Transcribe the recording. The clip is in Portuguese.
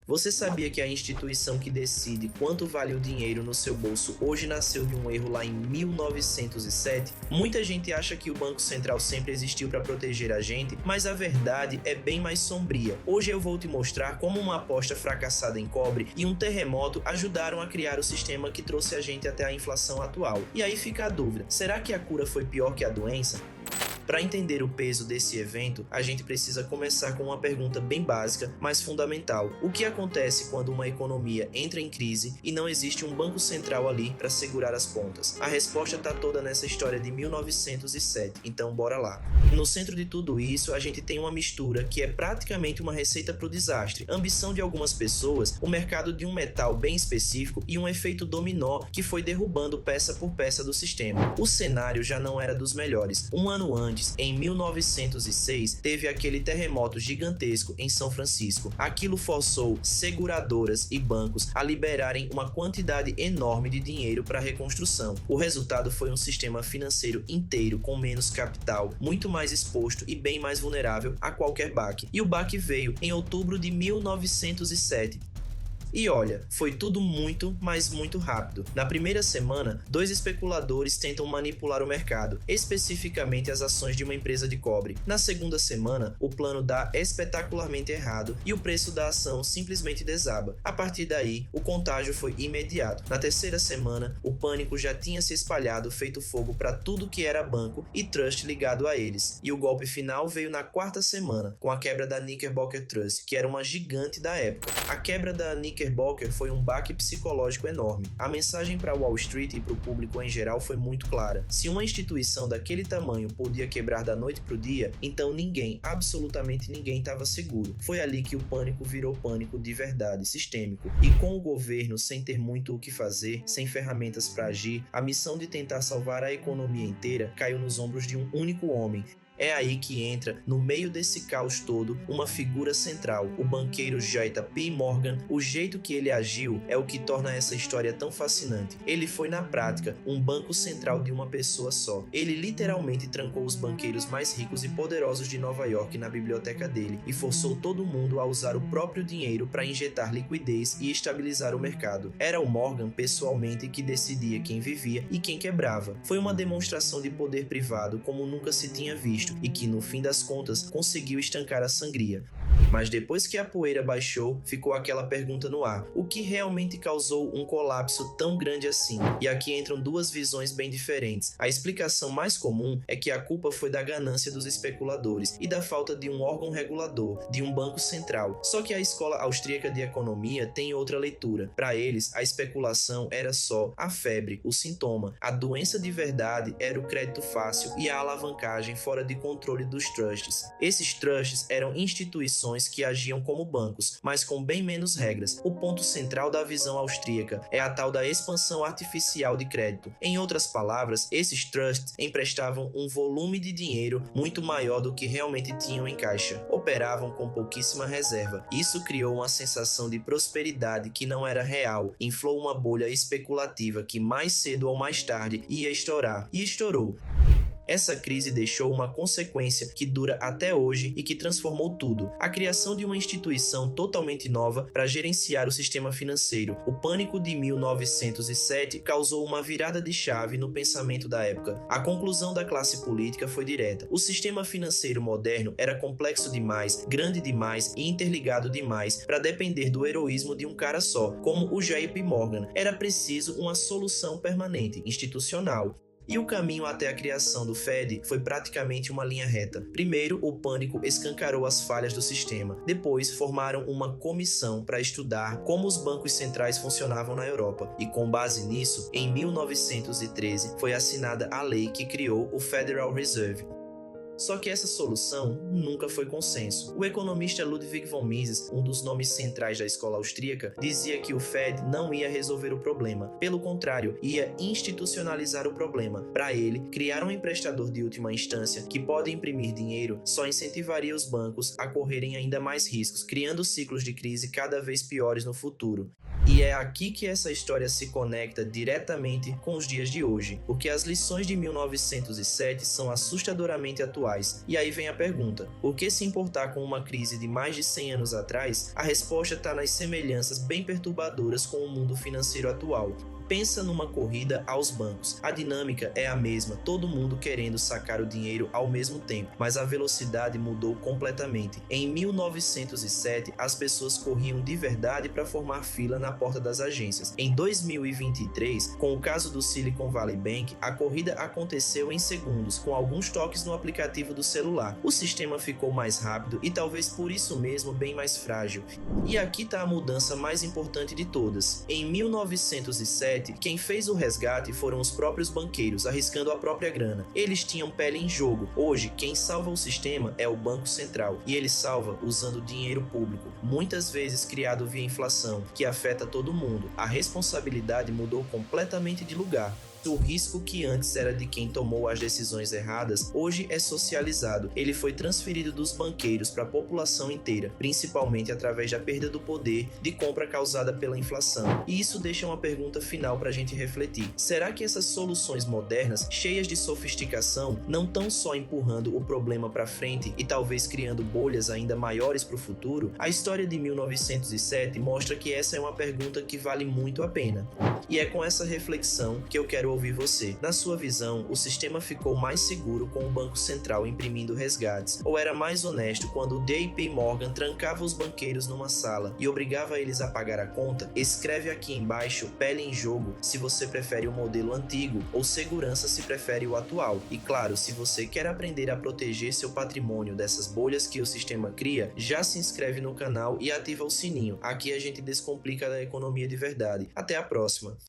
Você sabia que a instituição que decide quanto vale o dinheiro no seu bolso hoje nasceu de um erro lá em 1907? Muita gente acha que o Banco Central sempre existiu para proteger a gente, mas a verdade é bem mais sombria. Hoje eu vou te mostrar como uma aposta fracassada em cobre e um terremoto ajudaram a criar o sistema que trouxe a gente até a inflação atual. E aí fica a dúvida, será que a cura foi pior que a doença? Para entender o peso desse evento, a gente precisa começar com uma pergunta bem básica, mas fundamental. O que acontece quando uma economia entra em crise e não existe um banco central ali para segurar as pontas? A resposta está toda nessa história de 1907, então bora lá. No centro de tudo isso, a gente tem uma mistura que é praticamente uma receita para o desastre, ambição de algumas pessoas, o mercado de um metal bem específico e um efeito dominó que foi derrubando peça por peça do sistema. O cenário já não era dos melhores. Um ano antes, em 1906, teve aquele terremoto gigantesco em São Francisco. Aquilo forçou seguradoras e bancos a liberarem uma quantidade enorme de dinheiro para a reconstrução. O resultado foi um sistema financeiro inteiro com menos capital, muito mais exposto e bem mais vulnerável a qualquer baque. E o baque veio em outubro de 1907. E olha, foi tudo muito, mas muito rápido. Na primeira semana, dois especuladores tentam manipular o mercado, especificamente as ações de uma empresa de cobre. Na segunda semana, o plano dá espetacularmente errado e o preço da ação simplesmente desaba. A partir daí, o contágio foi imediato. Na terceira semana, o pânico já tinha se espalhado, feito fogo para tudo que era banco e trust ligado a eles. E o golpe final veio na quarta semana, com a quebra da Knickerbocker Trust, que era uma gigante da época. A quebra da Knickerbocker foi um baque psicológico enorme. A mensagem para Wall Street e para o público em geral foi muito clara. Se uma instituição daquele tamanho podia quebrar da noite para o dia, então ninguém, absolutamente ninguém, estava seguro. Foi ali que o pânico virou pânico de verdade, sistêmico. E com o governo sem ter muito o que fazer, sem ferramentas para agir, a missão de tentar salvar a economia inteira caiu nos ombros de um único homem. É aí que entra, no meio desse caos todo, uma figura central, o banqueiro J.P. Morgan. O jeito que ele agiu é o que torna essa história tão fascinante. Ele foi, na prática, um banco central de uma pessoa só. Ele literalmente trancou os banqueiros mais ricos e poderosos de Nova York na biblioteca dele e forçou todo mundo a usar o próprio dinheiro para injetar liquidez e estabilizar o mercado. Era o Morgan, pessoalmente, que decidia quem vivia e quem quebrava. Foi uma demonstração de poder privado como nunca se tinha visto, e que no fim das contas conseguiu estancar a sangria. Mas depois que a poeira baixou, ficou aquela pergunta no ar: o que realmente causou um colapso tão grande assim? E aqui entram duas visões bem diferentes. A explicação mais comum é que a culpa foi da ganância dos especuladores e da falta de um órgão regulador, de um banco central. Só que a escola austríaca de economia tem outra leitura. Para eles, a especulação era só a febre, o sintoma. A doença de verdade era o crédito fácil e a alavancagem fora de controle dos trusts. Esses trusts eram instituições que agiam como bancos, mas com bem menos regras. O ponto central da visão austríaca é a tal da expansão artificial de crédito. Em outras palavras, esses trusts emprestavam um volume de dinheiro muito maior do que realmente tinham em caixa. Operavam com pouquíssima reserva. Isso criou uma sensação de prosperidade que não era real. Inflou uma bolha especulativa que mais cedo ou mais tarde ia estourar. E estourou. Essa crise deixou uma consequência que dura até hoje e que transformou tudo: a criação de uma instituição totalmente nova para gerenciar o sistema financeiro. O pânico de 1907 causou uma virada de chave no pensamento da época. A conclusão da classe política foi direta: o sistema financeiro moderno era complexo demais, grande demais e interligado demais para depender do heroísmo de um cara só, como o J.P. Morgan. Era preciso uma solução permanente, institucional. E o caminho até a criação do Fed foi praticamente uma linha reta. Primeiro, o pânico escancarou as falhas do sistema. Depois, formaram uma comissão para estudar como os bancos centrais funcionavam na Europa. E com base nisso, em 1913, foi assinada a lei que criou o Federal Reserve. Só que essa solução nunca foi consenso. O economista Ludwig von Mises, um dos nomes centrais da escola austríaca, dizia que o Fed não ia resolver o problema. Pelo contrário, ia institucionalizar o problema. Para ele, criar um emprestador de última instância que pode imprimir dinheiro só incentivaria os bancos a correrem ainda mais riscos, criando ciclos de crise cada vez piores no futuro. E é aqui que essa história se conecta diretamente com os dias de hoje, porque as lições de 1907 são assustadoramente atuais. E aí vem a pergunta: por que se importar com uma crise de mais de 100 anos atrás? A resposta está nas semelhanças bem perturbadoras com o mundo financeiro atual. Pensa numa corrida aos bancos. A dinâmica é a mesma, todo mundo querendo sacar o dinheiro ao mesmo tempo, mas a velocidade mudou completamente. Em 1907, as pessoas corriam de verdade para formar fila na porta das agências. Em 2023, com o caso do Silicon Valley Bank, a corrida aconteceu em segundos, com alguns toques no aplicativo do celular. O sistema ficou mais rápido e talvez por isso mesmo bem mais frágil. E aqui está a mudança mais importante de todas. Em 1907, quem fez o resgate foram os próprios banqueiros, arriscando a própria grana. Eles tinham pele em jogo. Hoje, quem salva o sistema é o Banco Central, e ele salva usando dinheiro público, muitas vezes criado via inflação, que afeta todo mundo. A responsabilidade mudou completamente de lugar. O risco que antes era de quem tomou as decisões erradas, hoje é socializado. Ele foi transferido dos banqueiros para a população inteira, principalmente através da perda do poder de compra causada pela inflação. E isso deixa uma pergunta final para a gente refletir. Será que essas soluções modernas, cheias de sofisticação, não estão só empurrando o problema para frente e talvez criando bolhas ainda maiores para o futuro? A história de 1907 mostra que essa é uma pergunta que vale muito a pena. E é com essa reflexão que eu quero ouvir você. Na sua visão, o sistema ficou mais seguro com o Banco Central imprimindo resgates? Ou era mais honesto quando o JP Morgan trancava os banqueiros numa sala e obrigava eles a pagar a conta? Escreve aqui embaixo, pele em jogo, se você prefere o modelo antigo ou segurança se prefere o atual. E claro, se você quer aprender a proteger seu patrimônio dessas bolhas que o sistema cria, já se inscreve no canal e ativa o sininho. Aqui a gente descomplica a economia de verdade. Até a próxima!